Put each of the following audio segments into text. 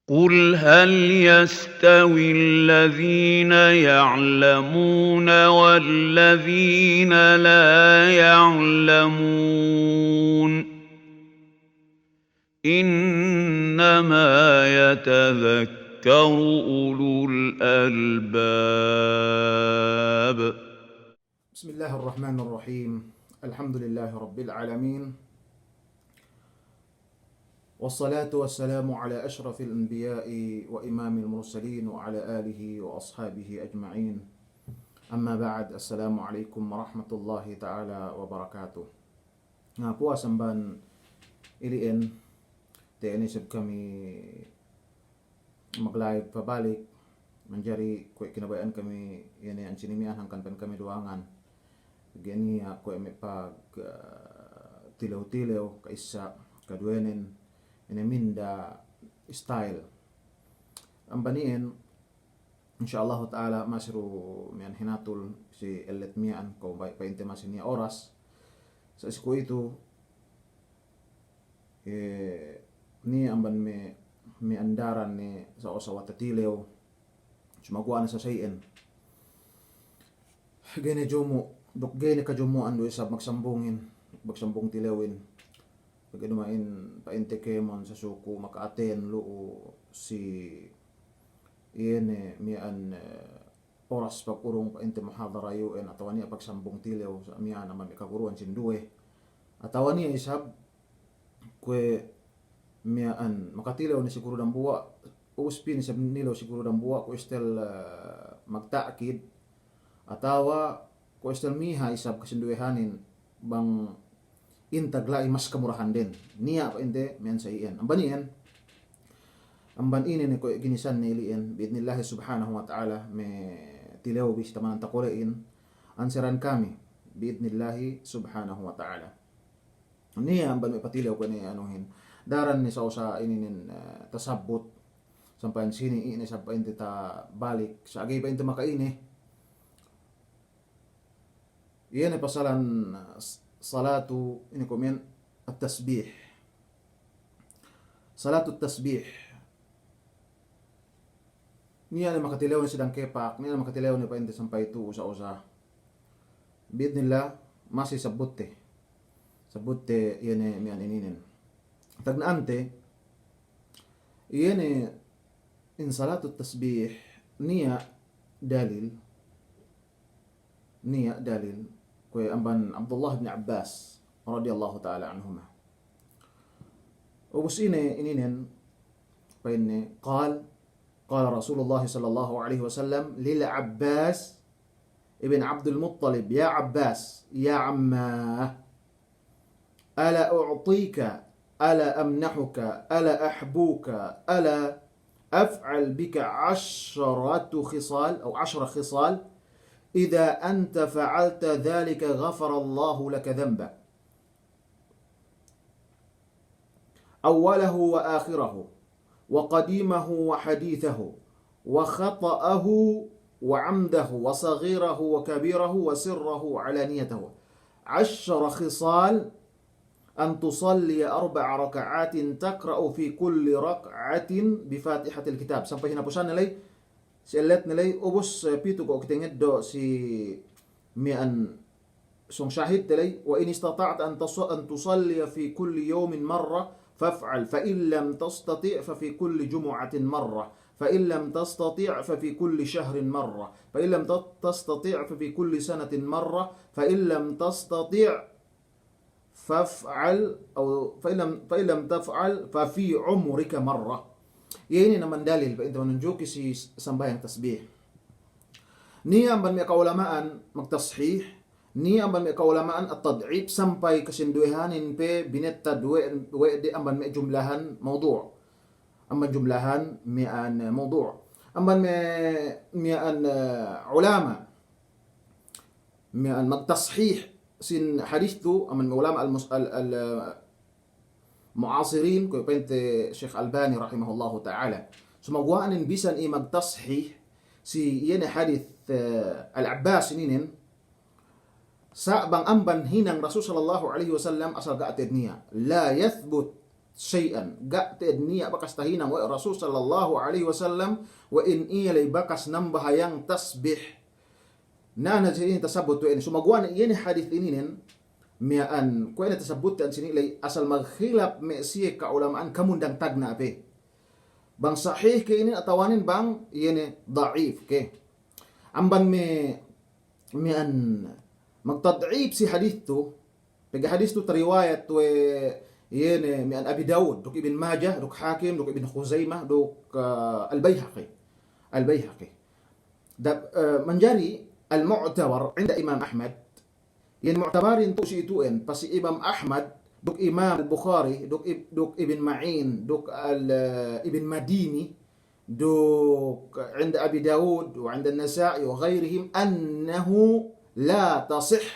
قل هل يستوي الذين يعلمون والذين لا يعلمون إنما يتذكر أولو الألباب. بسم الله الرحمن الرحيم. الحمد لله رب العالمين، والصلاة والسلام على أشرف الأنبياء وإمام المرسلين وعلى آله وأصحابه أجمعين. أما بعد، السلام عليكم ورحمة الله تعالى وبركاته. Nga po asamban iliin tianisip kami mag-live pabalik manjari ko kinabayaan kami yan ang sinimian hangkan pan kami duangan gani ko may pag tilaw-tilaw kaisa kadwenen inaminda style ang baniin insyaallah taala masru mian hinatul si elet mian ko pa intimasin niya oras sa isko itu ni amban may andaran ni sa osawat tatilew sumaguan sa sayin gene jomo dok gene ka jomo ando sa magsambungin tilewin pagdumain painte kemon sa suko makaaten loo si iene mian oras pagurong painte muhadara yuen atawani pagsambong tilew sa mian naman ikaguruan sinduwe atawani isab kwe mian makatilaw ni siguro ng buwa uspin sa nilaw siguro ng buwa ko estel magtaakid atawa ko estel miha isab kasinduehanin bang intaglay mas kamurahan din niya pa hindi mian sa iyan ang banian ang baninin ni ko ginisan ni iliin biidnillahi subhanahu wa ta'ala me tilaw bis taman takulein anseran kami biidnillahi subhanahu wa ta'ala niya ang ban may patilaw ko ni anuhin daran ni sa usa ininin tasabot sampai sini ini sampai inte ta balik sa agay pa inte makaini iyan ay pasalan salatu ini komen at-tasbih salatu at-tasbih niya na makatilaw ni sidang kepak niya na makatilaw ni pa inte sampai tu usa biidnillah masih sabutte iyan ay miyan ininin tagnaante iyan ay in salatu tasbih niya dalil kay amban Abdullah bin Abbas radhiyallahu ta'ala anhuma ubus ininin painne qala Rasulullah sallallahu alaihi wasallam lil Abbas ibn Abdul Muttalib ya Abbas ya amma ala u'tika ala amnahuka ala ahbuka ala أفعل بك 10 خصال أو 10 خصال إذا أنت فعلت ذلك غفر الله لك ذنبك أوله وآخره وقديمه وحديثه وخطأه وعمده وصغيره وكبيره وسره وعلانيته 10 خصال أن تصلي 4 ركعات تقرأ في كل ركعة بفاتحة الكتاب sampai hinapusan nilay si elet nilay ubos pito ko kitinged do si mian song shahid nilay wa in istata'ta an tusalli fi kulli yawmin marra faf'al fa in lam tastati' fa fi kulli jumu'atin marra fa in lam tastati' fa fi kulli shahrin marra fa in lam tastati' fa fi kulli sanatin marra fa in lam tastati' faf'al atau fa illam taf'al fa fi umrika marra. Ini naman dalil pa ito menunjuki si sambayang tasbih. Niya ban may kaulamaan magtashih, niya ban may kaulamaan at tad'ib sampai kasinduhanin pe binetta duwe di amban may jumlahan mawdu'. Amban jumlahan mi'an mawdu'. Amban mi'an ulama mi'an magtashih sin hadith tu aman ulama al muasirin ko pente Sheikh Albani rahimahullahu ta'ala sumagwaanin bisan i magtashih si yan hadith al-Abbas ninin sa bang amban hinang Rasul sallallahu alaihi wasallam asal gaated niya la yathbut shay'an ga ted niya bakas tahinang wa Rasul sallallahu alaihi wasallam wa in ilay bakas nambahayang tasbih na najin tasabut wa in sumagwan ini hadith ininin mian ko ina tasabut an sinilay asal maghilap me siya kaulamaan kamundang tagna ape bang sahih ke ini atawanin bang yene dhaif ke amban mian magtad'if si hadith tu pag hadith tu riwayat tu yene mian Abi Daud duk Ibn Majah duk Hakim duk Ibn Khuzaimah duk al-Baihaqi menjadi al-mu'tabar inda Imam Ahmad yan mu'tabarin tu si ituin pasi Imam Ahmad duk Imam al-Bukhari duk Ibn Ma'in duk Ibn Madini duk عند أبي داود وعند النسائي وغيرهم أنه لا تصح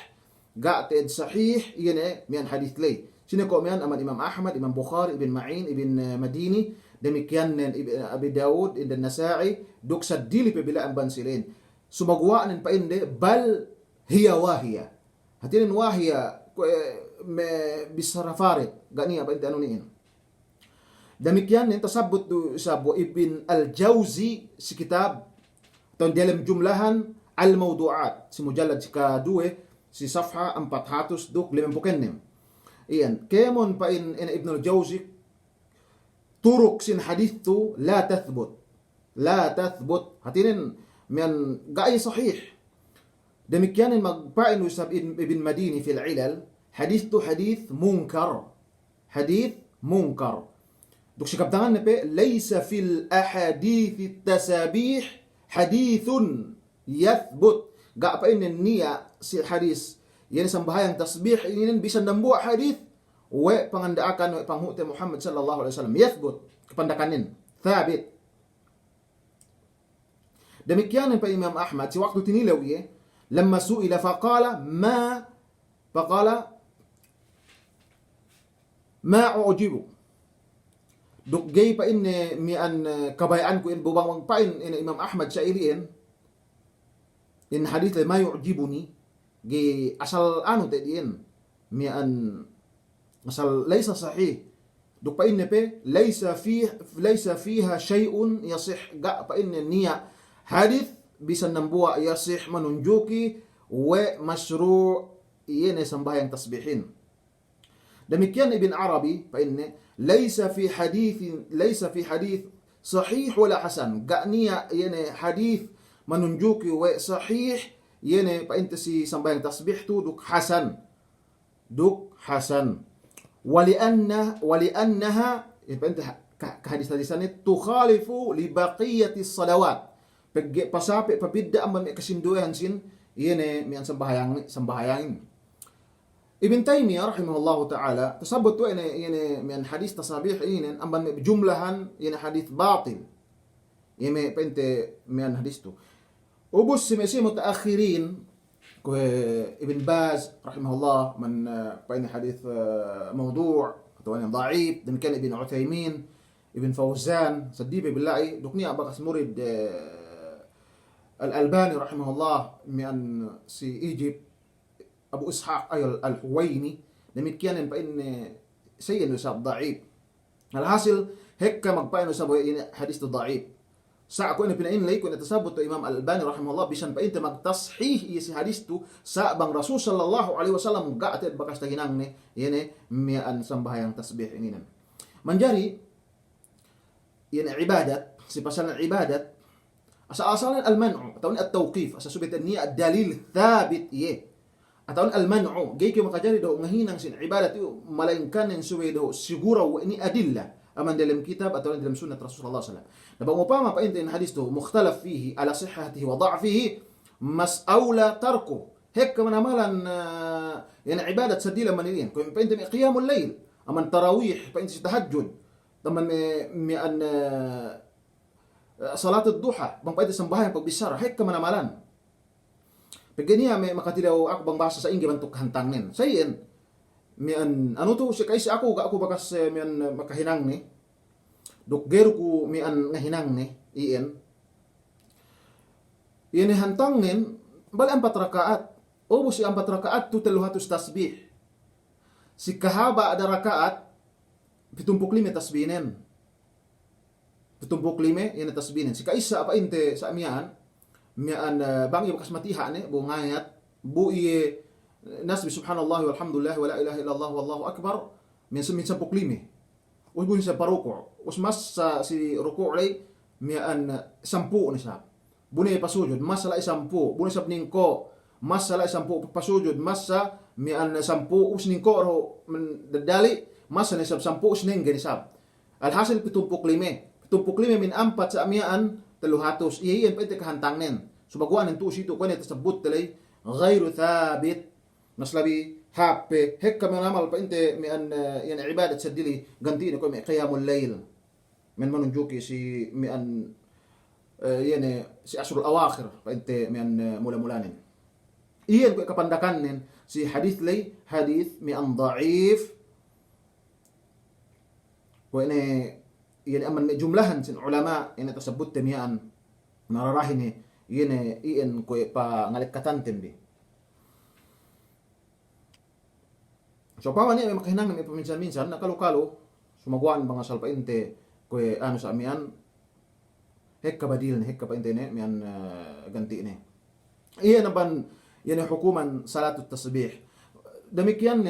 قاعد صحيح يعني من حديث لي شنو كمان أما الإمام أحمد إمام بخاري ابن معين ابن مديني demikian Abi Daud عند النسائي duk sadili pebilaan bansilin sumagwa nin painde bal hiya wahiya hatin wahiya bisarafarit gani apa anu niin demikian yang tersebut tu sabu Ibn Al-Jauzi si kitab atau dalam jumlahan Al-Mawdu'at si mujallad kedua si safha 456 iyan kemon pa in Ibn Al-Jauzi turuk sin hadith tu la tathbut hatinin min gai sahih demikian magpain usab Ibn Madini fil ilal hadith tu hadith munkar duk sikabtangan nepe laysa fil ahadith tasabih hadithun yathbut ga pa inin niya si hadis yan sambahayang tasbih inin bisa nambuha hadith wa pangandaakan wa panghute Muhammad sallallahu alaihi wasallam yathbut kepandakanin thabit demikian pa Imam Ahmad si waktu tinilawi lamma su'ila faqala ma ujibu duk gay pa in mian kabayaan ko in bubang pa in Imam Ahmad sa iliin in hadith ma yu'jibuni gi asal anu tediin mian asal laysa sahih duk pa in pe laysa fiha shay'un yasih ga pa in niya hadith bisa nambuwa yasih manunjuki wa mashru' yene sambayang tasbihin demikian Ibn Arabi pa in ليس في حديث صحيح ولا حسن قانيا يعني حديث مننجوكي وصحيح يعني فانت سي سمبايان تصبيح تو دوك حسن ولانها فانت كحديث حديثان تخالف لبقيه الصلوات pasape papidda ang kasinduhan sin yani mian sambahayang Ibn Taymiyyah rahimahullahu ta'ala tasabut tu ini min hadis tasabih ini amban jumlahan ini hadis batil yeme pente min hadis tu ubus si mutaakhirin ko Ibn Baz rahimahullah man pa ini hadis mawdu' atau yang dhaif demikian Ibn Uthaymin Ibn Fawzan sadibe billahi dukniya bakas murid Al-Albani rahimahullah min si Egypt Abu Ishaq al-Huwaini demikian pa in sayyid usab dhaif alhasil hekka magpain usab ini hadis tu dhaif sa ako ina pinainlay ko natasabot to Imam Al-Albani rahimahullah bisan pa inta magtashih si hadis tu sa bang Rasul sallallahu alaihi wasallam gaated bakas tahinang ni yene mian sambahayang tasbih ininan manjari yan ibadat si pasal ibadat asa-asalan al-man'u atau at-tawqif asa subitan niya ad-dalil thabit atau al-man'u gay kay makajari daw ngahinang sin ibadat yu malainkan en suwe daw siguro ini adilla aman dalam kitab atau dalam sunnah Rasulullah sallallahu alaihi wasallam nabang upama pa intin hadis tu mukhtalaf fihi ala sihhatihi wa da'fihi mas'aula tarku hek manamalan yan ibadat sadila manilin kung pa intin qiyamul layl aman tarawih pa intin tahajjud taman mian salat ad-duha bang pa intin sambahan pagbisara hek manamalan pagganiya may makatilaw ako bang basa sa ingi bantuk hantangnin sayin mian ano to si kaysa ako bakas mian makahinang ni duk gero ko mian ngahinang ni iyan hantangnin bal 4 rakaat o si 4 rakaat tu 300 tasbih si kahaba ada rakaat 75 tasbinen. 75 yan tasbinen. Si kaisa pa inte sa amyaan, bangi bakas matiha ne bungayat bu'i nasbi subhanallah walhamdulillah wala ilaha illallah wallahu akbar min 75. Usbun sa paruko. Usmas sa si ruku' lay sampu ni sa. Bunay pasujud mas sa sampu, bunay sa ningko mas sa sampu pasujud mas sa sampu usningko ro dadali mas sa sampu usning ganisab. Alhasil 75 min 4 sa amyaan 300 iyan pa ite kahantangnen. Subaguan nito sito ko nito sabut talay ghairu thabit naslabi happe hekka man amal pa inte yan ibadat sa dili ganti ko may qiyamul layl men manunjuki si yan si asrul awakhir pa inte mula-mulanin iyan ko kapandakanen si hadith lay hadith dhaif ko ini yan aman may jumlahan sin ulama ina tasabut temian nararahin iyan ko pa ngalikatan tembi. So pawan niya may makahinang may paminsan-minsan nakalukalo sumaguan mga salpainte ko sa amian hekka badil hekka pa inte ne mian ganti ne. Iyan naban yan hukuman salatut tasbih. Demikian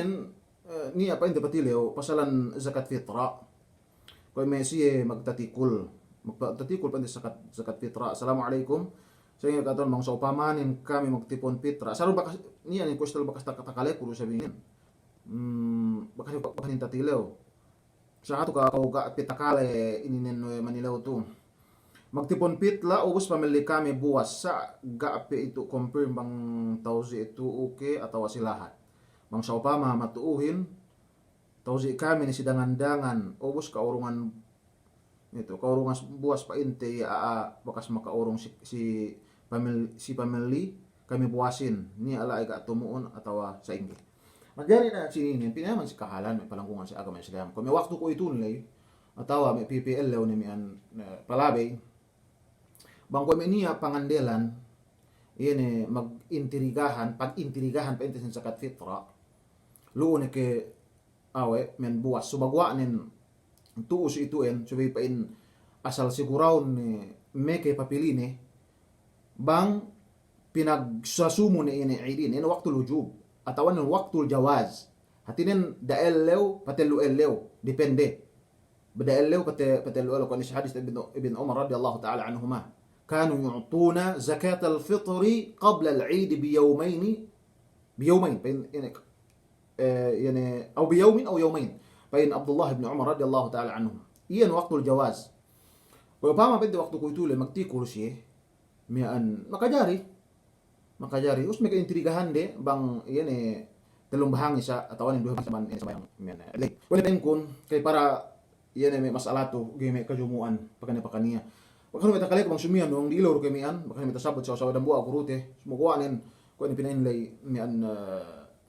niya pa inte patileo pasalan zakat fitra. Kung may siya magtatikul pa zakat fitra. Assalamualaikum. So yung katon mga sa upamanin kami magtipon fitra. Saro bakas niya ni kustal bakas takale kulo sabihin. Bakas tatilew. Sa ato ka pitakale ininen Manilaw to. Magtipon pitla ubos pamili kami buwas sa gaapi ito confirm bang tawsi ito okay atawa silahat. Mang sa upama matuuhin tawsi kami ni sidangan-dangan ubos kaurungan ito kaurungan buwas pa inte bakas makaurong si pamili kami buwasin ni ala ay tumuon atawa sa ingi. Magyari na sininin pinaman si kahalan may palangkungan sa agama Islam. Kung may waktu ko itunlay atawa may PPL law ni mian palabay bangko may niya pangandelan iyan pag-intirigahan pa inte sa zakat fitra luon ke awe men buwas subagwanen tuos ituen subay pa in asal siguraw ni meke papilini bang pinagsasumo ni ini idin ina waktu lujub atawan ng waktu jawaz hatinin daellew patelluellew depende badaellew patelluellew kan si hadis ibn Umar radiyallahu ta'ala anhuma kanu yu'tuna zakat al-fitr qabla al-eid biyawmayn يعني أو بيوم أو يومين بين عبد الله بن عمر رضي الله تعالى عنه إيان وقت الجواز وبما بدي وقت كويتولي مكتي كورشي ميان makajari us may kaintrigahan de bang yani talong bahang isa atawan duha sa man sa bayang like wala time kun kay para yan may masalato gay may kajumuan pakaniya bakano may takalay bang sumian nung dilaw kay mian bakano may tasabot sa dambuwa kurute sumukuanen ko ni pinainlay mian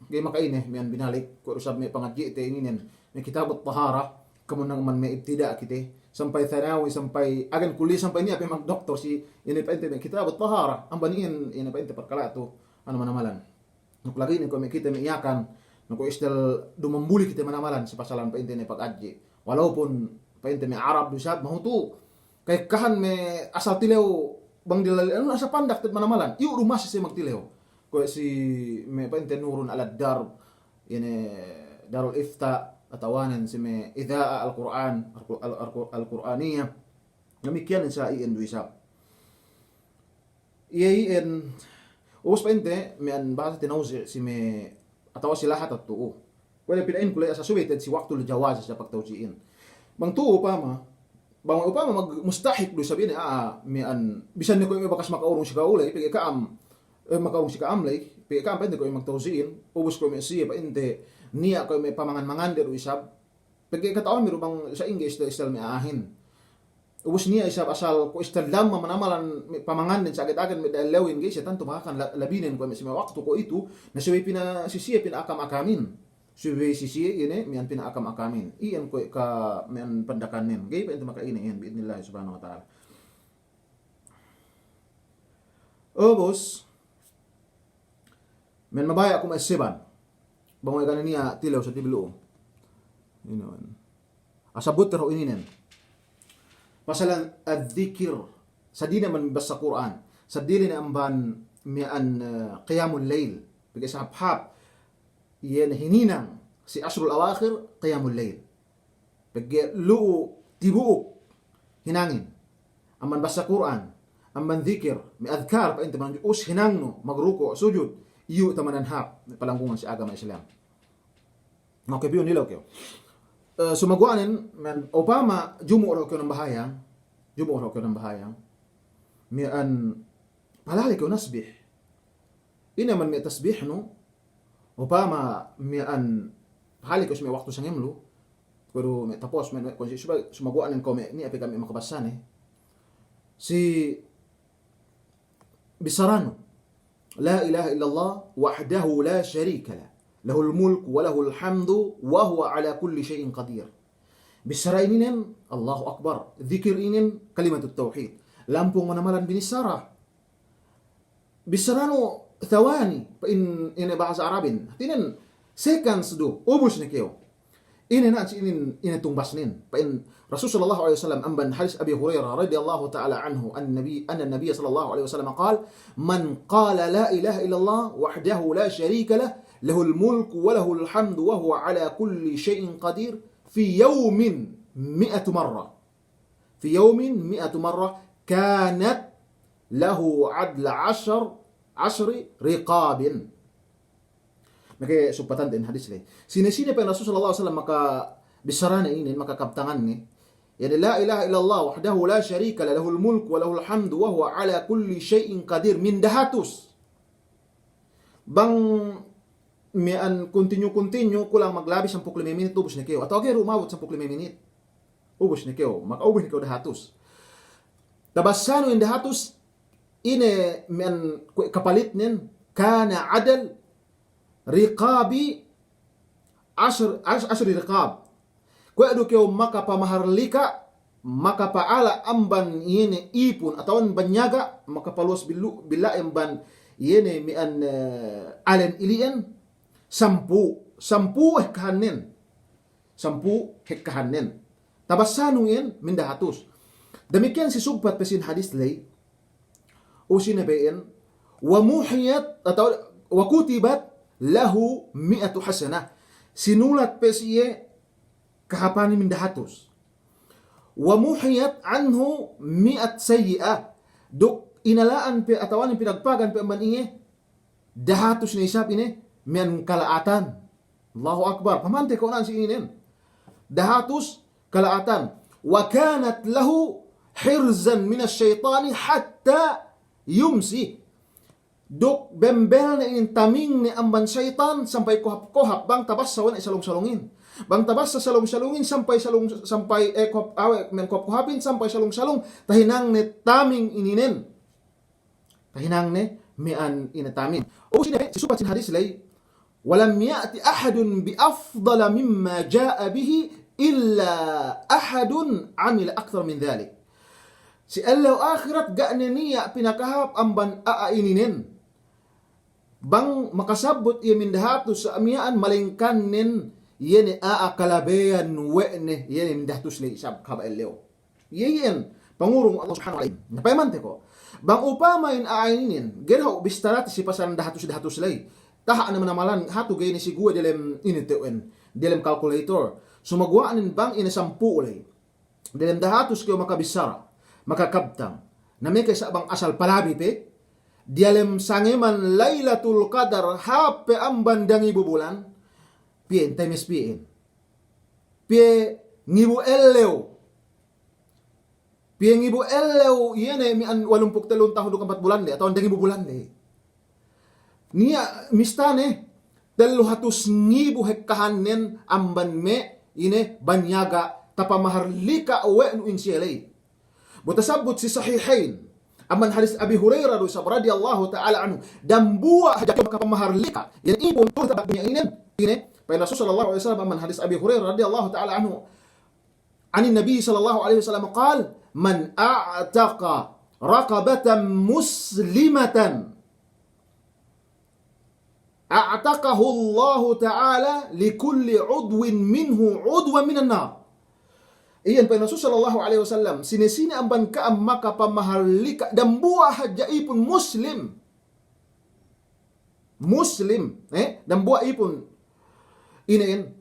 gay makaine mian binalik ko usab may pangadji te inginen may kitabot tahara kamo nang man may ibtida kite sampai thanawi sampai agan kuli sampai niya pa mag doktor si ini pa may kitabot tahara ang banin ini pa perkala to ano manamalan nuk lagi ni ko may kita may iyakan nuk istel dumambuli kita manamalan sa pasalan pa ni pag-adji walaupun pa may Arab bisab mahutu kay kahan may asal tilew bang dilali ano sa pandak tet manamalan iyo rumas si magtilew ko si may pa nurun ala dar ini darul ifta atawanan si may idaa al-Quran al-Qur'aniyah namikian sa iyan duisap iyan ubos pa inte may an baka tinawsi si may atawa sila hatat tuo wala pinain kulay asa suwited si waktu jawaz sa pagtawsiin bang tuo pa ma bang upama mag mustahik do sabihin may an bisan ni ko may bakas makaurong si kaulay pigi kaam makaurong si kaamlay pigi kaam pa inte ko magtawsiin ubos ko may siya pa inte niya ko may pamangan-mangan dero isab pagkay kataon miro bang sa English istal may ahin ubos niya isab asal ko istal lam manamalan pamangan din sa agad-agad may dalawin guys tanto makakan labinin ko may waktu ko ito na siya pinasisiya pinakam-akamin siya ini miyan pinakam-akamin iyan ko ka miyan pandakanin gay pa ito makainin iyan biidnillah subhanahu wa ta'ala ubos men mabaya ko may siban bangay kanan niya tilaw sa tibilo. Asabot pero ininen. Masalan adzikir sa di naman basa Quran, sa dili na amban mian qiyamul layl, bigay sa hap yan hininang si asrul awakhir qiyamul layl. Bigay luo tibuok hinangin. Amman basa Quran, amman dhikir, may adhkar pa inta man us hinangno magruko sujud, iyo tamanan hap palangkungan si agama Islam. Okay, piyon nila okay. Sumagwanin man Obama jumo raw ko ng bahayang mian palali ko nasbih ina man may tasbih no Obama mian palali ko may waktu sa ngemlo pero may tapos may kung sumagwanin ko may ni api kami makabasan si Bisarano la ilaha illallah wahdahu la sharika lah lahul mulk wa lahul hamdu wa huwa ala kulli syai'in qadir. Bisara ininin Allahu Akbar, dzikir inin kalimatut tauhid. Lampung manamalan binisara. Bisarano thawani pa in bahasa Arabin. Tinin seconds do ubus ni kayo. Inin na inin tumbasnin. Pa in Rasul sallallahu alaihi wasallam amban hadis Abi Hurairah radhiyallahu ta'ala anhu anna nabiy sallallahu alaihi wasallam qala man qala la ilaha illallah wahdahu la sharika lah lahul mulku wa lahul hamdu wa huwa ala kulli syai'in qadir fi yawmin 100 marrah. Fi yawmin 100 marrah kanat lahu adla 10 riqabin. Maka supatan din hadis lay. Sinisini pa Rasul sallallahu alaihi wasallam maka bisarana inin makakabtangan ni. Yani la ilaha illallah wahdahu la sharika lah lahul mulku wa lahul hamdu wa huwa ala kulli syai'in qadir min dahatus. Bang mian continue kulang maglabis 15 minit ubos ni kayo. Atau kaya rumawot 15 minit. Ubos ni kayo. Makaubos ni kayo dahatus. Tabasano in dahatus ine mian kapalit nin kana adal riqabi 10 riqab. Kaya do kayo makapamaharlika makapaala amban yene ipon atau banyaga makapaluas bila amban yene mian alen ilian 10 hekkahanen. Tabasano yan mindahatos. Demikian si sugpat pesin hadis lay o sinabayan wa muhiyat atau wa kutibat lahu 100 hasanah. Sinulat pesiye kahapani mindahatos. Wa muhiyat anhu 100 sayyi'ah. Duk inalaan pe atawan pinagpagan pe man inge dahatos na isap ini mian kalaatan. Allahu Akbar. Pamante ko na si inin. Dahatos kalaatan. Wa kanat lahu hirzan min asy-syaitani hatta yumsi. Duk bembel na inin taming ni amban syaitan sampai kohap-kohap bang tabas sa wana isalong-salungin. Bang tabas sa salong-salungin sampai kohap-kohapin sampai salong-salong tahinang ni taming ininen. Tahinang ni mian inatamin. O sinabi si supat sin hadis lay walam ya'ti ahadun bi afdala mimma jaa bihi illa ahadun amila akthar min dhalik. Si Allah akhirat ga'na niya pinakahap amban aaininin. Bang makasabot iya mindahatos sa amiyaan malingkanin yene aakalabeyan wene yene mindahatos lay isab kabaeleo. Yeyen pangurong Allah subhanahu wa ta'ala. Napayamante ko. Bang upama in aaininin gerho bistarat si pasan dahatos lay. Taha naman namalan hatu gay ni sigua dalam initeuen dalam calculator. Sumagwaanin bang ina 10 ulay. Dalam dahatos kayo makabisara, makakabtang. Nami kay sa bang asal palabi pe. Dalam sangeman Lailatul Qadar hape amban dangi bubulan. Pien temes pien. Pie ngibu ellew. Pie ngibu ellew yene mi an 83 tahun 4 bulan de atau dangi bubulan de. Nia mistane 300,000 hekkahanen amban me ine banyaga tapamaharlika uwe nu insyelay. Butasabut si sahihain aman hadis Abi Hurairah radhiyallahu ta'ala anhu dan buah hajak makapamaharlika yan ibon tur tabaknya ine pa Rasul sallallahu alaihi wasallam aman hadis Abi Hurairah radhiyallahu ta'ala anhu anin Nabi sallallahu alaihi wasallam qala man a'taqa raqabatan muslimatan a'taqahu Allah Ta'ala likulli udwin minhu udwan minan nar. Iyan pa Rasul sallallahu alaihi wasallam sinisini amban ka maka pamahalika dan buah hajaipun muslim. Muslim, dan buah ipun inain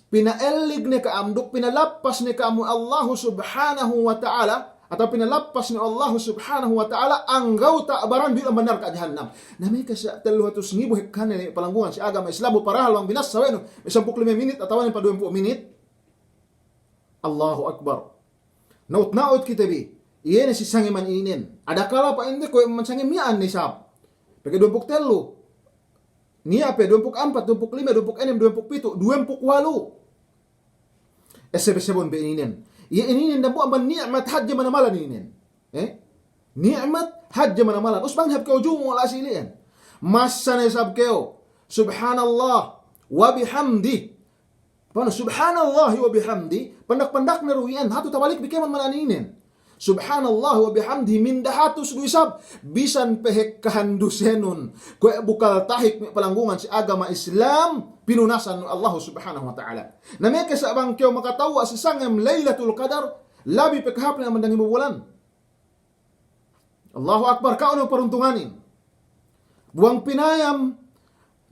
pinaelig ni kaamduk, pinalapas ni kaamu Allah subhanahu wa ta'ala, atau pinalapas ni Allah subhanahu wa ta'ala, anggaw ta'baran bilang benar ka jahannam. Namay ka sa 300,000 hektan ni palanggungan si agama Islam, parahal ang binas sa weno, 15 minit, atawan pa 20 minit. Allahu Akbar. Naut-naut kita bi, iyan si sangiman inin. Ada kala pa hindi ko mansangim miyaan ni sab. Pagka 23, niya pe 24, 25, 26, 27, 28. Sebon be inin. Iya inin na bu amban ni'mat hajja manamalan inin. Ni'mat hajja manamalan. Usbang hab kau jumu ala silian. Masa ne sab kau. Subhanallah wa bihamdi. Paano subhanallah wa bihamdi? Pandak-pandak na ruwian. Hatu tabalik bikeman mananinin. Subhanallah wa bihamdi min dahatus duisab bisan pehek kahandusenon kue bukal tahik palanggungan si agama Islam pinunasan Allah subhanahu wa ta'ala. Namanya sa abang kyo makatawa si sangam Lailatul Qadar labi pekhap na mandangi bulan. Allahu Akbar, kau na peruntunganin. Buang pinayam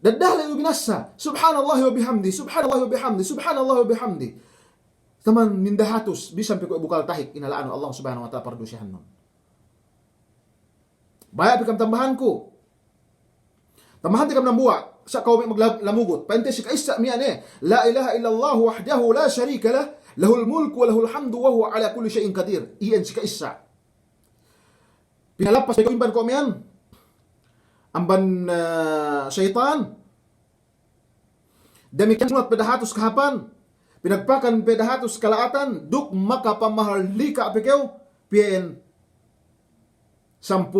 dadah lalu binasa. Subhanallah wa bihamdi, subhanallah wa bihamdi, subhanallah wa bihamdi. Taman mindahatus bisa sampai bukal tahik inalaan Allah subhanahu wa ta'ala pardusyahan nun. Bayak pikam tambahanku. Tambahan tikam nambuwa. Sa kau maglamugot. Painte si kaisa miyane. La ilaha illallah wahdahu la syarika lah. Lahul mulku wa lahul hamdu wa huwa ala kulli syai'in qadir. Iyan si kaisa. Pinalapas may imban ko miyan. Amban syaitan. Demikian sunat pedahatus kahapan. Pinagpakan pedahatus kalaatan duk maka pamahalika apikew pien 10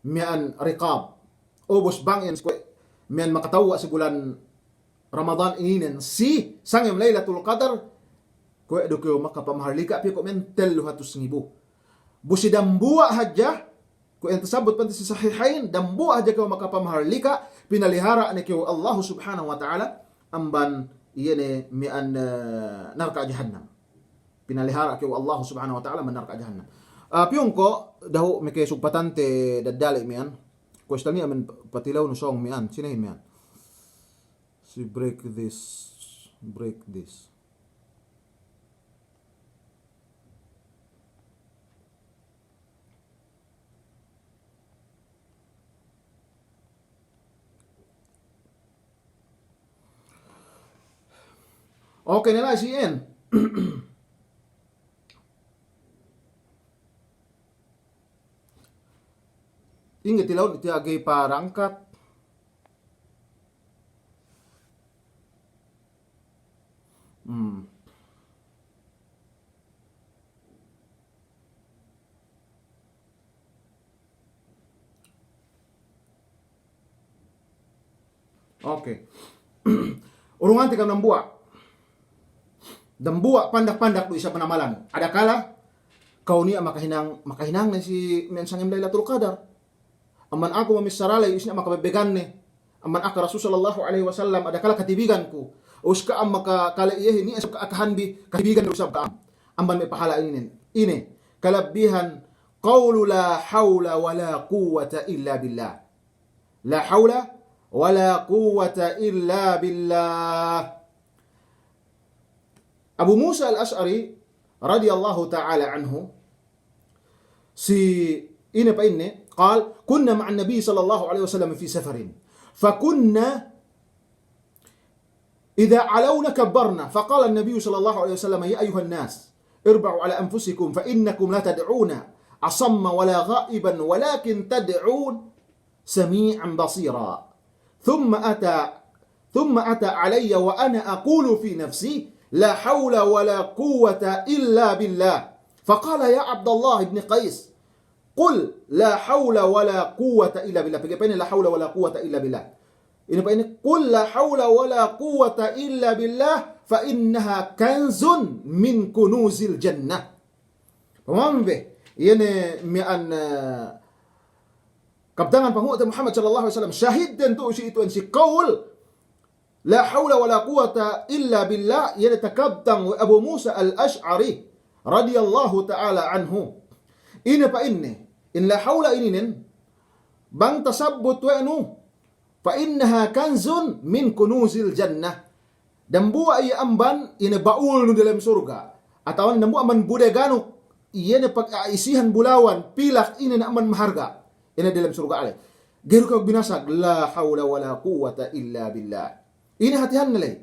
mian riqab ubos bangin mian makatawa sa bulan Ramadan ininen si sangem Lailatul Qadar ko edukyo maka pamahalika apikew men 300,000 busi dambua haja ko en tasabut panti sa sahihain dambua haja ko maka pamahalika pinalihara ni kyo Allah subhanahu wa ta'ala amban iyane mian narka jahannam. Pinalihara kay Allah subhanahu wa ta'ala man narka jahannam. Piyong ko daw may kay sugpatante dadali mian. Question niya man patilaw no song mian. Sinahin mian. Si break this. Okay nila si Ian. Ingat tilaw iti agay parangkat. Okay. Urungan tikam ng buwa. Dambuwa pandak-pandak do isa panamalan. Ada kala kau niya makahinang na si mensangem Lailatul Qadar. Aman ako mamisaralay isnya makabebegan ni. Aman aka Rasul sallallahu alaihi wasallam ada kala katibigan ko. Uska am makakalaiyahin ni sa akahanbi katibigan usab ka. Amban may pahala inin. Ini kalabihan qawlu la hawla wala quwwata illa billah. La hawla wala quwwata illa billah. Abu Musa al-Ash'ari radiyallahu ta'ala anhu ini قال كنا مع النبي صلى الله عليه وسلم في سفر فكنا إذا علونا كبرنا فقال النبي صلى الله عليه وسلم يا أيها الناس اربعوا على أنفسكم فإنكم لا تدعون أصم ولا غائبا ولكن تدعون سميعا بصيرا ثم أتى علي وأنا أقول في نفسي لا حول ولا قوة إلا بالله فقال يا عبد الله بن قيس قل لا حول ولا قوة إلا بالله بقى لا حول ولا قوة إلا بالله ini ini قل لا حول ولا قوة إلا بالله فإنها كنز من كنوز الجنة paham be ini mian kabdangan pangutan Muhammad sallallahu alaihi wasallam syahid dan tu si itu si qaul la haula wala quwata illa billah yana takabtang Abu Musa al-Ash'ari radiyallahu ta'ala anhu. Ina pa inni in la haula ininin bang tasabbut wa anu fa innaha kanzun min kunuzil jannah. Dan buah ia amban ina baul nu dalam surga. Atau nambu aman budeganu ina pag-aisihan bulawan pilak ina na aman maharga ina dalam surga ale. Geru ka binasag la haula wala quwata illa billah. Ina hatihan nalay.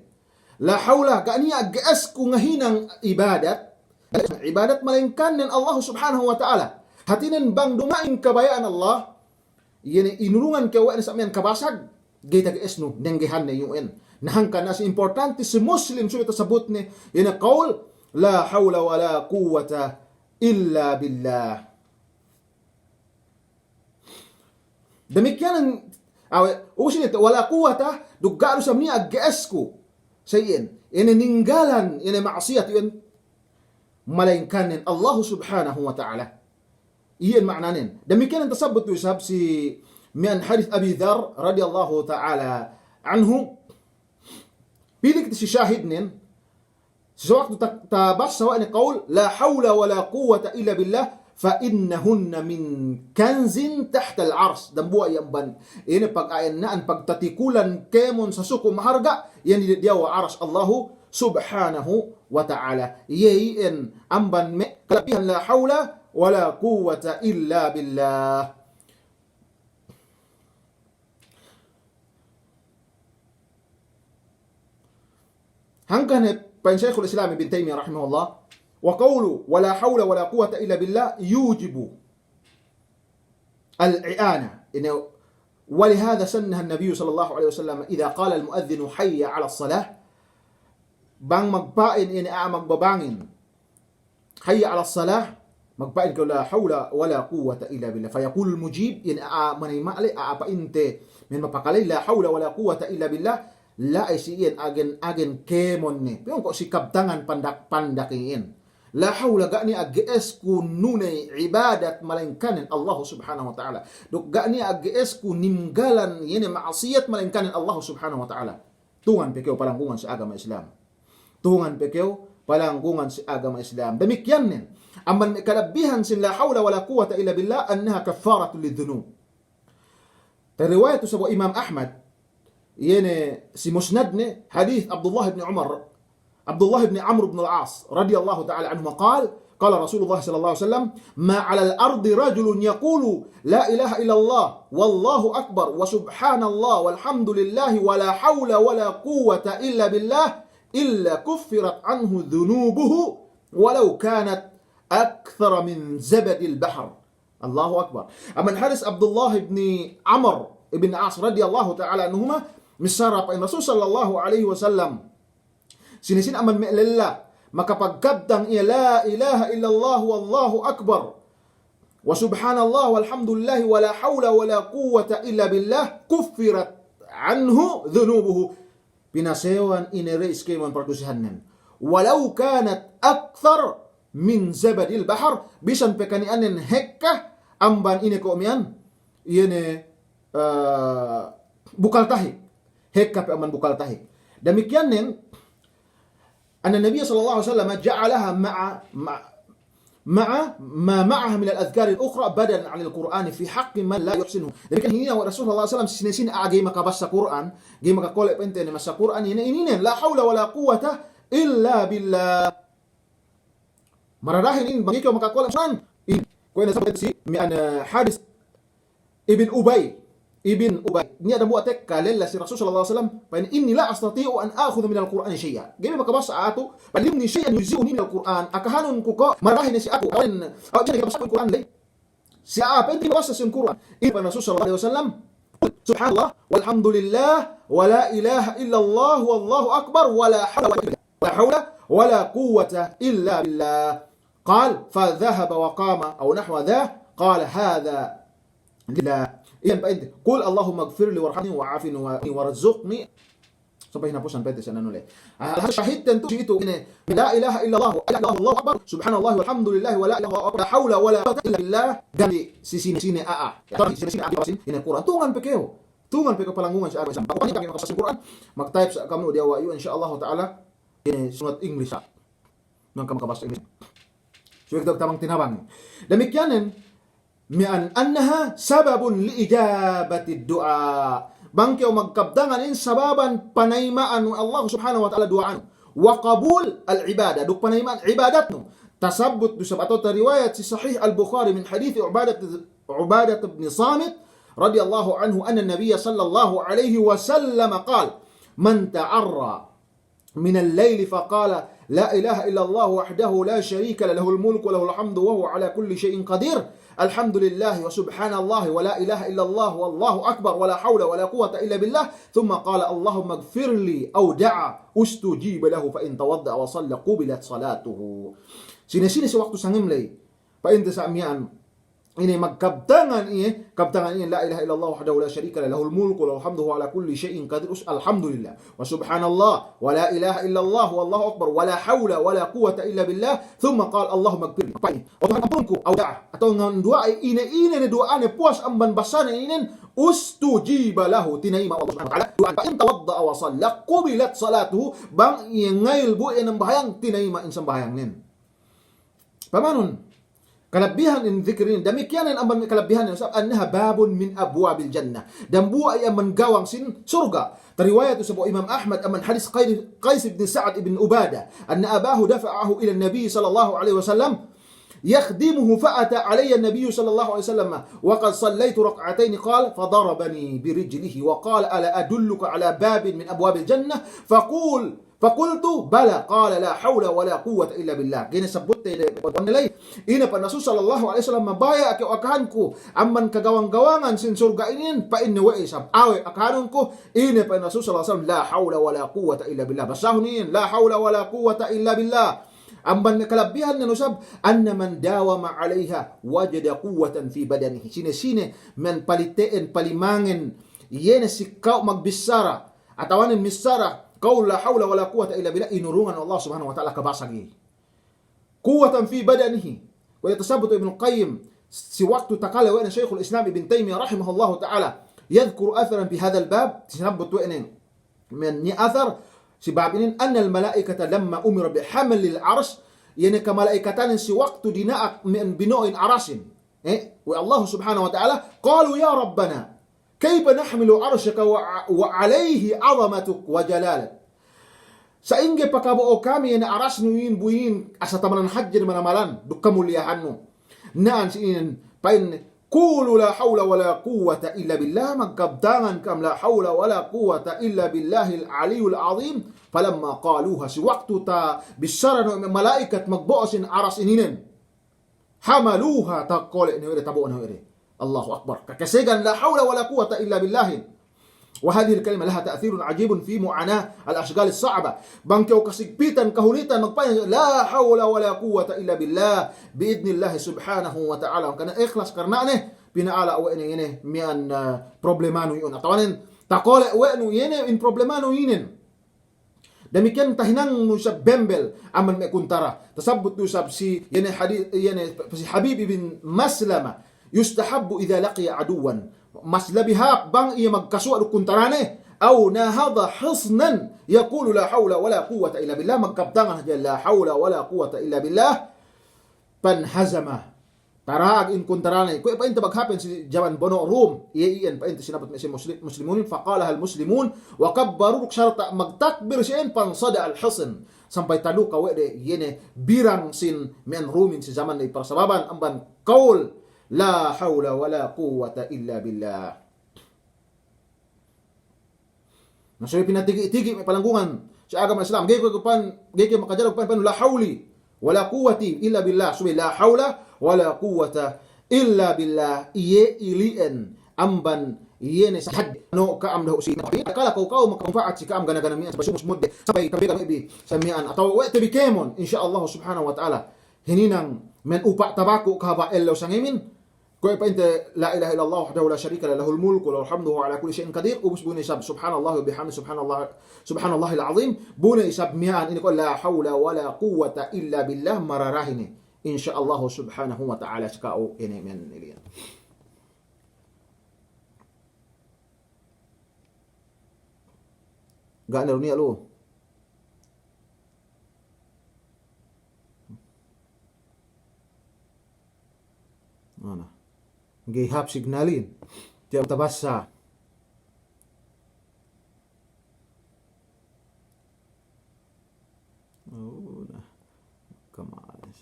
La haula kaaniya agaas ku ngahinang ibadat malingkan ng Allah subhanahu wa ta'ala. Hatinan bang dumain kabayaan Allah ina inulungan ka wa sa amyan kabasag gayta gaes no nenggehan na yung nahangkan na si importante si Muslim so ito sabot ni ina qaul la hawla wala quwwata illa billah. Demikian usin ito wala quwwata dugalo sa niya agaes ko sayin ina ninggalan ina maasiyat yun malaingkanin Allah subhanahu wa ta'ala. Iyan maknanin. Demikian ang tasabot ito isab si mian hadith Abi Dhar radiyallahu ta'ala anhu. Pili kita si syahid nin. Sa waktu tabas sa wa'ani qaul la hawla wa la quwwata illa billah fa innahunna min kanzin tahta al-ars. Dan buhay ang ban. Ini pag-ayan naan pagtatikulan kemon sa suko maharga. Yan diyawa aras Allahu subhanahu wa ta'ala. Iyan amban me kalabihan la hawla wala quwwata illa billah. Hanggang pa Shaykhul Islam Ibn Taymiyyah rahimahullah wa qawlu wala hawla wala quwwata illa billah yujibu al-i'ana. ولهذا سنها النبي صلى الله عليه وسلم إذا قال المؤذن حي على الصلاة bang magpain ini magbabangin hayya ala salah magpain ka la hawla wala quwwata illa billah fayaqul mujib in manay maali painte men mapakalay la hawla wala quwwata illa billah la isiin agen kemon ni piyon ko si kabtangan pandakin la hawla gani ages ku nunay ibadat malingkanin Allah subhanahu wa ta'ala dok gani ages ku nimgalan yene maasiyat malingkanin Allah subhanahu wa ta'ala tungan pekeo palangkungan sa agama Islam. Tungan pekeo palangkungan si agama Islam. Demikian nin. Amman kalabihan sin la hawla wala quwwata illa billah annaha kaffaratul lidhunub. Riwayat sa Imam Ahmad yene si musnad ni hadith Abdullah ibn Amr ibn al-As radiyallahu ta'ala anhu qala قال رسول الله صلى الله عليه وسلم ما على الأرض رجل يقول لا إله إلا الله والله أكبر وسبحان الله والحمد لله ولا حول ولا قوة إلا بالله إلا كفرت عنه ذنوبه ولو كانت أكثر من زبد البحر. الله أكبر. أمن حدث عبد الله بن عمر بن عاص رضي الله تعالى عنهما مسارة إن رسول صلى الله عليه وسلم sinisin aman me'lillah makapagkabdang iya la ilaha illallah wallahu akbar wa subhanallah walhamdulillah wala hawla wala quwwata illa billah kuffirat anhu dhunubuhu pinasewan inereis keman pardusihanan walau kanat akthar min zabadil bahar bisan pekanianen hekka amban ini ko mian iene bukal tahik hekka pe aman bukal tahik demikian nen أن النبي صلى الله عليه وسلم جعلها مع ما معها من الأذكار الأخرى بدلا عن القرآن في حق من لا يحسنه. Demikian ini Rasul sallallahu alaihi wasallam sini agay makabasa Quran, gay makakolek pente ni masa Quran ini la haula wala quwwata illa billah. Maradahin in bagi ko makakolek Quran. Ko ina sabat si mian hadis Ibn Ubay. Ini ada buat kalella si Rasul sallallahu alaihi wasallam fa inni la astati'u an akhudha min al-Qur'an shay'a. Gimi makabasa ato, palimni shay'an yuzuni min al-Qur'an. Akahanon ko marahin si ako kawin jadi kabasa al-Qur'an lay. Si apa enti kabasa si al-Qur'an. Ibn Rasul sallallahu alaihi wasallam subhanallah walhamdulillah wa la ilaha illallah wallahu akbar wa la hawla wa la quwwata illa billah. قال فذهب وقام أو نحو ذا قال هذا لله. Iyan pa ente. Qul Allahumma ighfirli warhamni wa'afini warzuqni. Sampai hinapusan pa ente sa nanulay. Syahid tentu itu ini la ilaha illallah wa Allahu akbar subhanallah walhamdulillah wa la ilaha illa hawla wa la quwwata illa billah. Ganti sini ini Sini ini Quran tungan pekeo. tungan pe kapalanggungan sa Islam. Pag kami makabasa Quran, mag-type sa kamo di awayo insyaallah taala ini sunat English nang makabasa English. So ito tamang tinabang. Demikianan mian annaha sababun li ijabati du'a. Bangkeo magkabdangan in sababan panaymaan ng Allah subhanahu wa ta'ala du'aan wa qabul al-ibadah. Duk panaymaan ibadat no. Tasabbut bisab atau riwayat si sahih al-Bukhari min hadith Ubadah bin Samit radhiyallahu anhu anna an-nabiy sallallahu alaihi wasallam qala man ta'arra min al-layl faqala la ilaha illa Allah wahdahu la sharika lahu al-mulku wa lahu al-hamdu wa huwa ala kulli shay'in qadir. Alhamdulillah wa subhanallah wa la ilaha illallah wallahu akbar wa la hawla wa la quwwata illa billah. Thumma qala Allahumma ighfir li aw da'a ustujiba lahu fa in tawadda wa shalla qubilat salatuhu. Sini-sini sa waktu sangimlay pa inta sa amyaan ini magkabtangan ini la ilaha illallah wahdahu la syarika lahu lahul mulku wa lahul hamdu wa ala kulli syai'in qadir. Alhamdulillah wa subhanallah wa la ilaha illallah wallahu akbar wa la hawla wa la quwwata illa billah. Thumma qala Allahumma ighfirli apa ini o ampunku au da'a atau ngan doa ine doa ne puas amban basana inen ustujiba lahu tinaima Allah subhanahu wa ta'ala doa fa in tawadda wa shalla qubilat salatuhu bang ngail bu en bahayang tinaima in sembahyang nen. Pamanun kalabihan in dhikrin demikianan amban kalabihan sa annaha babun min abwabil jannah dan buah yang menggawang sin surga. Riwayat sebuah Imam Ahmad aman hadis Qais bin Sa'ad ibn Ubadah anna abahu dafa'ahu ila an-nabi sallallahu alaihi wasallam يخدمه فأتى علي النبي صلى الله عليه وسلم وقد صليت ركعتين قال فضربني برجله وقال ألا أدلك على باب من أبواب الجنة فقلت بلى قال لا حول ولا قوة إلا بالله. Gini sebut nilai ini pa Rasul sallallahu alaihi wasallam mabaya ke akahanku amman kagawang-gawangan sin surga ini pa inni wa isab awe akahanku ini pa Rasul sallallahu alaihi wasallam la haula wala quwwata illa billah. Basahun ini la haula wala quwwata illa billah. Amban kalabihan na nusab anna man dawama alaiha wajada quwwatan fi badanihi. Sine man paliteen palimangen yene sikau magbisara atawanin misara qaul la haula wala quwwata illa billah inurungan Allah subhanahu wa ta'ala kabasagi quwwatan fi badanihi. Wa yatasabbutu Ibn Qayyim si waktu takala wa Syekhul Islam Ibn Taimiyah rahimahullahu ta'ala yadhkuru atharan fi hadzal bab tinabbutu min ni athar si bab ini anna al-malaikata lamma umira bihamlil arsh yani ka malaikatan si waktu dinaak min binoin arasin wa Allah subhanahu wa ta'ala qalu ya rabbana kayfa nahmilu arshaka wa alayhi 'azamatuk wa jalalak. Saingge pakaboo kami na aras nuin buin asa tamanan hajj manamalan duk kamuliahanmu naan sinin pain qulu la haula wala quwwata illa billah magkabdangan kam la haula wala quwwata illa billahil aliyul azim. Falamma qaluha si waktu ta bisarano malaikat magbuosin aras ininen hamaluha taqole ni ere tabo no ere Allahu akbar kakasigan la haula wala quwwata illa billah. وهذه الكلمة لها تأثير عجيب في معاناة الأشغال الصعبة. Bangkeo kasigpitan kahulitan magpayan la hawla wala quwwata illa billah biidni Allah subhanahu wa ta'ala. Kana ikhlas karena pinaala o ini mian problemano yun atawanin takole o yene in problemano yinin. Demikian tahinang nusab bembel aman me kuntara tasabbut nusab si yene hadith yene si Habib bin Maslama yustahabbu idza laqiya aduwan mas labihak bang iya magkasuwa kuntarane aw nahadha hisnan yaqulu la hawla wala quwwata illa billah magkabtangan la hawla wala quwwata illa billah panhazama tarag in kuntarane ko pa inta baghapen si jaman bono rum iyan pa inta sinabat si muslimun faqalaha al muslimun wa kabbaru syarta magtakbir siyan pansada al hisn sampai talu kawede yene birang sin men rumin si zaman ni persababan amban qaul la haula wala quwwata illa billah. Nasoy pinatigi-tigi may palanggungan sa agama Islam. Gay makajarog pan la hauli wala quwwati illa billah. So la haula wala quwwata illa billah. Iye ilien amban yene sa had no kaam daw si kala ko makamanfaat si kaam gana mian sa musmudde sabay tabiga maybe sa mian ataw wa tibikemon insya Allah subhanahu wa ta'ala hininang men upa tabako kahaba elaw sangimin. Kau pa inte la ilaha illallah wahdahu la syarika lahu lahul mulku wa lahul hamdu wa ala kulli syai'in qadir ubus bunyi sab subhanallah wa bihamdi subhanallahil azim bunyi sab mi'an ini ko la haula wala quwwata illa billah mararahini insyaallah subhanahu wa ta'ala sekau ini men ilian. Gak na niya lo. Ano? Gihap signalin. Tiyaw tabasa. Oh, na. Kamalas.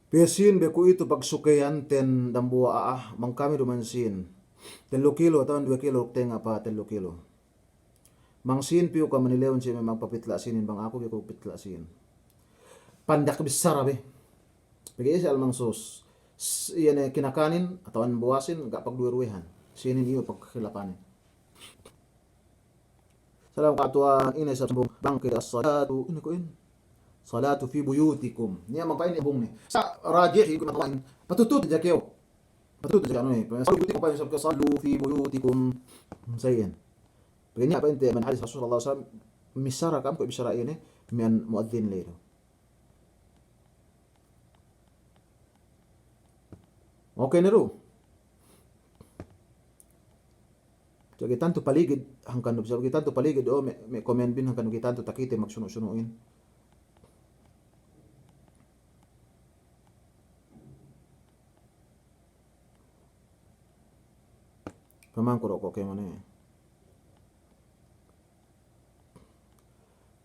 Pesin beku itu pagsukayan ten dambua mang kami dumansin. 3 kilo atau 2 kilo tenga pa 3 kilo. Mang sin piu ka manilewon si memang papitla sinin bang ako ko pitla sin. Pandak besar be. Bagi sa almang sos. Iyan kinakanin atau buwasin gak pagduruhan. Sinin iyo pagkilapanin. Salam katuan ini sa bangkit as-salatu ini ko in. Salatu fi buyutikum. Niya magpain ibong ni. Sa rajih ko makain. Patutut jakyo. Patutut jakyo ni. Sa buyutikum pa sa salu fi buyutikum. Sayan. Pagnya apa ente man hadis Rasulullah sallallahu alaihi wasallam misara kam ko bisara ini min muadzin lero. Okay na ro. Jadi tanto paligid hangkan bisa kita tanto paligid may comment bin hangkan kita tanto takite magsuno-sunuin. Pamang ko ko kay mo ni.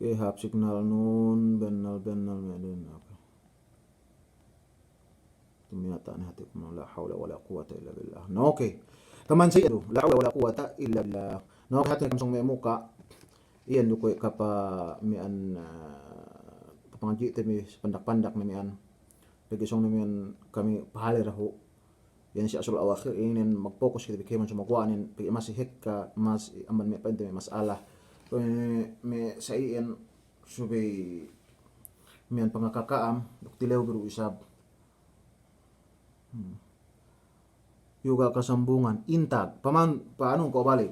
Hap signal nun benal medun okay. Tumiyata na hati ko la hawla wala quwata illa billah. No okay. Taman siya do la hawla wala quwata illa billah. No hati kam song may muka. Iyan do ko kapa mian papangji te mi pandak-pandak na mian. Pagi song mian kami pahali raho. Yan si asul awakhir inin mag-focus kita bikiman sa magwanin pag mas hikka mas aman may pante may masalah may sa iyan subay miyan pangakakaam duktilew biru isab yuga kasambungan intag paano ko balik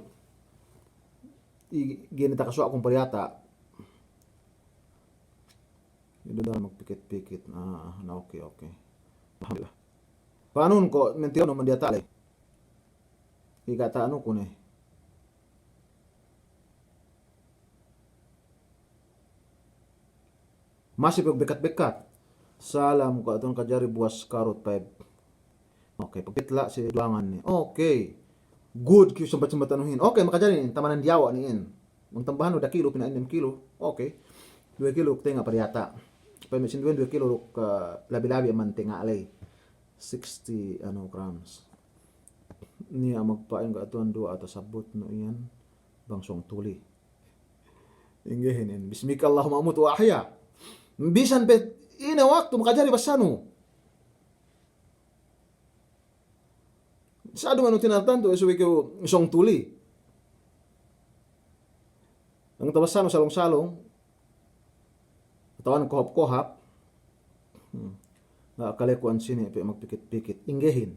ginita kaswa akong pariyata ito daw magpikit-pikit na okay alhamdulillah. Paano ko mentiyo no mandiata lay. Ikata ano ko ni. Masih pagbekat-bekat. Salam ko atong kajari buwas karot 5. Okay, pagpitla si duangan ni. Okay. Good kyo sambat-sambat anuhin. Okay, makajari ni tamanan diawa niin. Ang tambahan da kilo pinain 6 kilo. Okay. 2 kilo tenga pariyata. Pamisin 2 kilo labi-labi mantinga alay. 60 grams. Niya magpain ka atuan 2 atas sabot no iyan bangsong tuli. Inggehin bismika Allahumma amut wa ahya. Bisan bet ina waktu makajari basano. Sa adu manu tinatanto suwi ko isong tuli. Ang tabasano salong-salong. Atawan kohop-kohap. Kalekuan sini pe magpikit-pikit inggehin.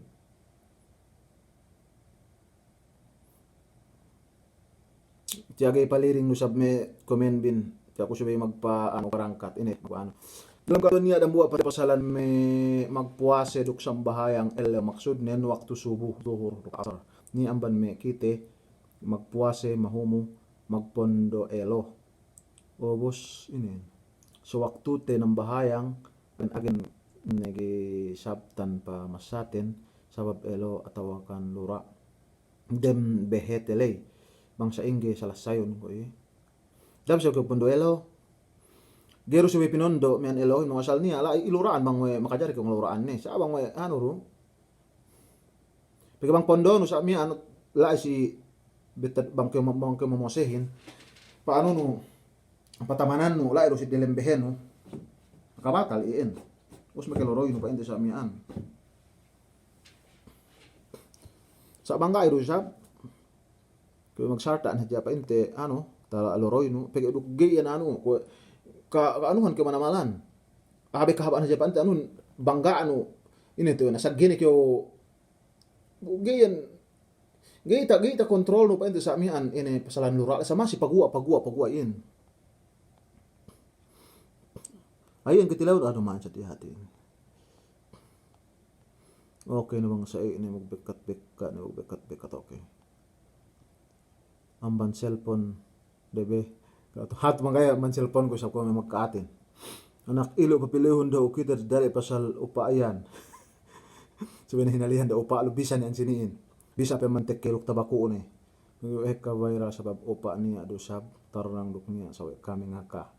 Tiagay paliring no sab me comment bin. Tiya ko subay magpa karangkat ini magpaano. Dalam katon niya dambuwa pa pasalan me magpuase duk sambahayang maksud nen waktu subuh zuhur asar. Ni amban me kite magpuase mahumo magpondo elo. Obos ini. So waktu te ng bahayang kan agin nagi sabtan pa masatin sabab elo atawakan lura dem behetelay bang sa ingge salah sayon ko dam sa ko pundo elo gero suwi pinondo mian elo no asal niya ala iluraan bang we makajari ko luraan ni sa bang we ano ro pag bang pondo no sa mi ano la si betat bang ko momosehin paano no ang patamanan no la ero si dilembehen no kabatal iin. Us makaloroy no pa ente sa mian. Sa bangga iro siya. Kung magsarta na siya pa ente tala loroy no pag gay yan ka anuhan ka manamalan. Pahabi kahabaan na siya pa ente bangga ini to nasa gini kyo gay yan gay ta control no pa ente sa mian ini pasalan lura sa masi pagua in. Ayun kitilaw man sa hati. Okay namang sa ini magbekat-bekat ni magbekat-bekat okay. Amban cellphone debe hat mangaya man cellphone ko sa ko may magkaatin. Anak ilo papilihon daw kita dari pasal upaayan. Sabi na hinalihan daw upa lubisan ni ang siniin. Bisa pa man tekkelok tabako ni. Ka viral sa bab upa niya do sab tarang duk niya sa kami ngaka.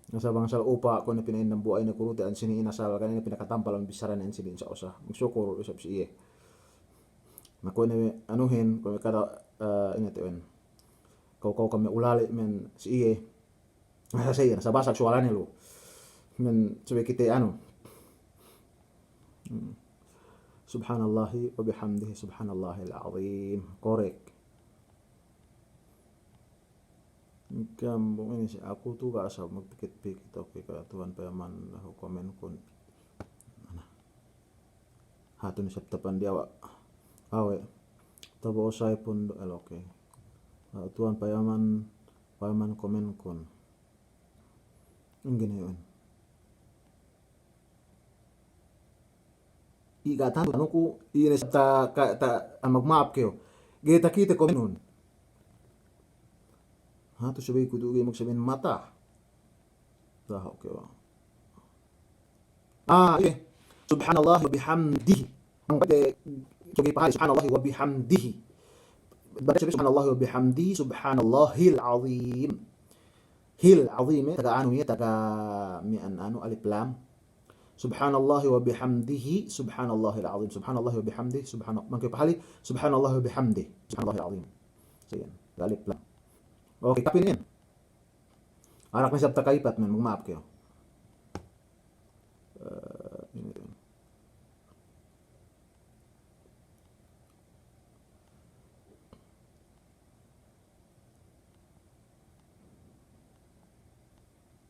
Nasa bangsal upa ko na pinain ng buhay na kuruti ang siniin asal kanina pinakatampal ang bisaran ang siniin sa usa. Magsukuro usab si iye. Mako ni anuhin ko kada inatin. Kau kami ulali men si iye. Sa iya sa basag suwala nilo. Men sabi kita ano. Subhanallahi wa bihamdihi subhanallahil azim. Correct. Kambong ini si aku tuh gak asal magpikit-pikit okay ka tuan pa man ako komen kun ana hatun ni saptapan dia awe tabo usay pun okay tuan pa man komen kun ang ginayon igatan ano ko inis ta magmaap kayo gita kita komen nun. Ha, to sabay ko dugay magsabihin mata. Tahaw kayo. Okay. Subhanallah wa bihamdihi. Ang pwede, sugay pa subhanallah wa bihamdihi. Baca subhanallah wa bihamdihi, subhanallahil azim. Hil azim, taga ano niya, taga mian ano, alif lam. Subhanallah wa bihamdihi, subhanallahil azim. Subhanallah wa bihamdihi, man kayo pahali, subhanallah wa bihamdihi, subhanallahil azim. So yan, alif lam. Okay, kapin yan. Anak na sabta kaipat man, magmaap kayo.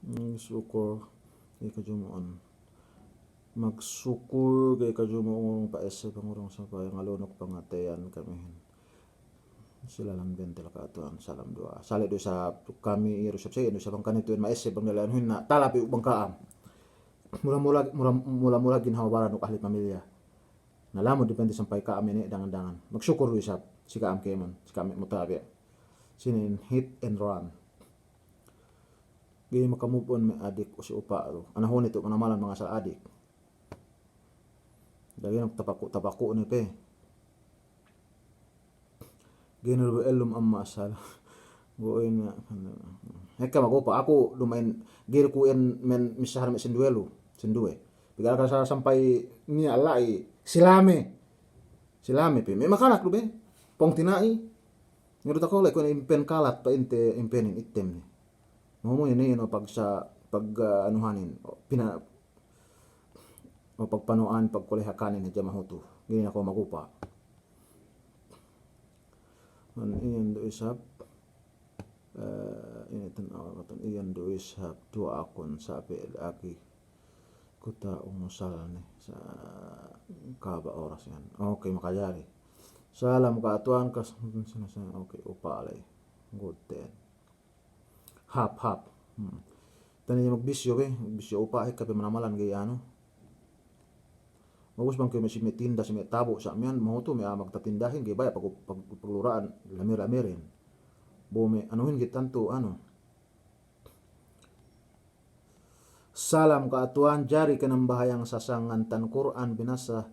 Magsukur kay kajumoon. Magsukur kay kajumoon paesa pangurong sa payang alunok pangateyan kami. Sila lang bente la kaatuan salam doa sale do sa kami irusap sa ino sa bang kanito maese bang nalanuhin na talapi ubang kaam mula ginhawaran ug ahli pamilya nalamo depende sa pay kaam ni dangan magsyukur usap si kaam keman si kami mutabi sinin hit and run gay makamupon may adik o si upa ro anahon ito manamalan mga sa adik dali nang tapako ni pe General elum amma asal. Buoy na. Heka magopa ako lumain gir ko en men misahar me sinduelo, sindue. Bigal ka sa sampai ni alai silame. Silame pe. Me makanak lu be. Pong tinai. Ngurut ako like kun impen kalat pa inte impenin item ni. Mo ni no pag anuhanin pina o pagpanuan pagkulehakanin ni jamahutu. Gini ako magupa. Iyan do ishab ini tanaw katon iyan do ishab dua akon sabi lagi kuta umusal ni sa kaba oras yan okay makayari salam ka atuan kas okay upalay good then hap tani magbisyo be bisyo upa kape manamalan gay ano Magus bang kayo may tinda si may tabo sa amyan, mahuto may magtatindahin, gaya baya pagluraan, lamir-lamirin. Bume, anuhin gitanto, ano. Salam kaatuan, jari ka ng bahayang sasangan tan Quran, binasa,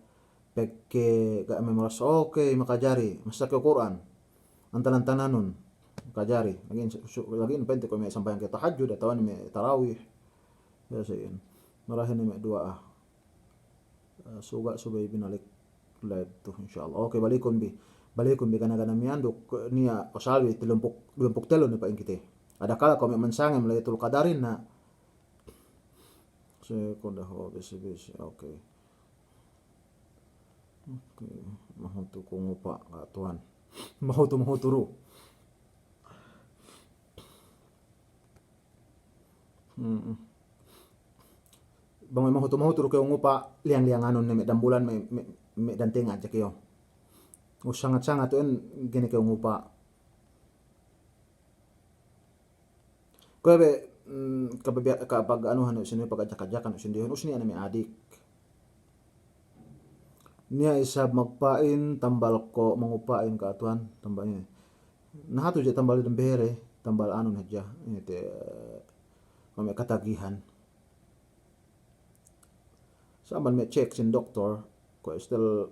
peke, kami maras, okay, makajari, masa kayo Quran, ang tanan-tananon, makajari. Lagin, pwede ko may isang bayang kita tahajjud, atawan may tarawih. Kaya sa yun, marahin may dua suga subay binalik live to insyaallah okay balikon bi kana miandok niya osalwi 30 telo ni pa ingkite ada kala ko may mansangem laytul qadarin na sekonda ho besi okay mahuto ko ngupa katuan mahuto ro bang may mahuto kayo ngupa liang-lianganon na may dambulan may danting at kayo o sangat-sangat yun gini kayo ngupa kaya be kapag anuhan usin yung pag-adyak-adyakan usin diyon usin niya na may adik Niya isab magpain tambal ko mangupain ka atuan tambal niya. Nahato dya tambal ng behere tambal ano na dya ite may katagihan. Saman may check sin doktor ko still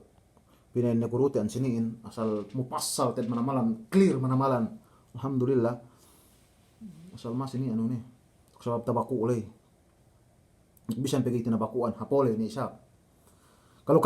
pinain na kuruti ang siniin asal mupassal ted manamalan clear manamalan alhamdulillah asal mas ini ano ni sabab tabaku ulay bisan pagi tinabakuan hapole ni isa kalau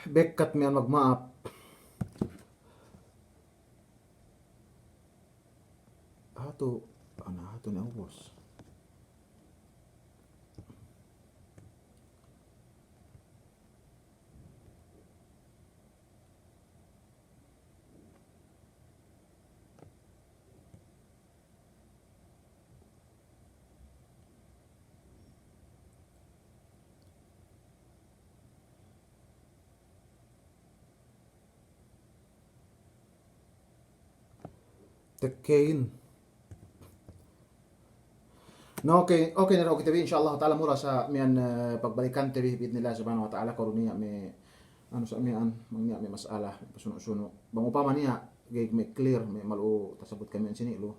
backcut mi ang magmaap hato ana hato na ubos tekain no okay na okay tabi insyaallah taala mura sa mian pagbalikan tabi bidnillah subhanahu wa taala karunia mi ano sa mian mangnya mi masala pasuno-suno bang upama niya gay may clear may malu tasabot kami sini lo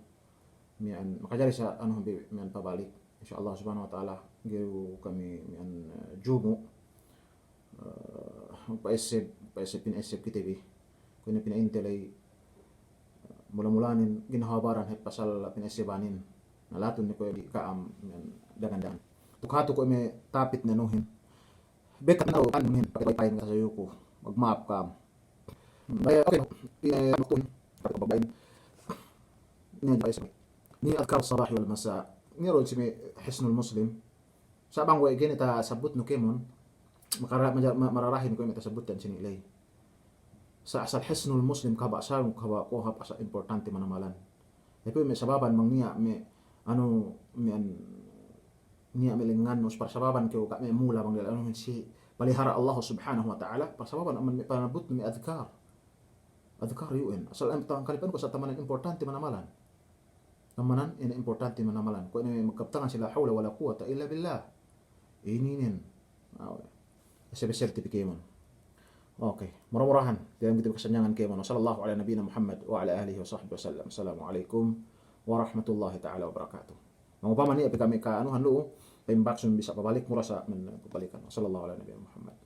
mian makajari sa ano mian pabalik insyaallah subhanahu wa taala gayo kami mian jumo paisip pinisip kitabi kuno pinaintelay mula-mulanin ginahabaran het pasal pinasibanin nalatun ni ko di kaam dagan-dagan tukhato ko may tapit na nuhin beka na kan nuhin pagpay nga sa yuko magmap kam bay okay pinamutun pagbabain ni guys ni adkar sabah wal masa ni rod si hisnul muslim sabang way gini ta sabut no kemon mararahin ko may tasabutan sinilay sa asal hisnul muslim kaba sa kaba ko hap asa importante manamalan tapi may sababan mang niya may ano may niya may lengan nos para sababan ko ka may mula bang dala ano si palihara Allah subhanahu wa ta'ala para sababan man may panabut may adkar yun asal ang kalipan ko sa tamanan importante manamalan tamanan ina importante manamalan ko may magkaptangan sila hawla wala quwata illa billah ininin certificate Oke, murah-murahan. Dalam kita kesenjangan kemana. Sallallahu ala nabiyina Muhammad wa ala alihi wa sahbihi wasallam. Assalamualaikum warahmatullahi taala wabarakatuh. Mangupama ni kami ka anuhan loo, paimbaksun bisa pabalik mura sa pabalikan. Sallallahu ala nabiyina Muhammad.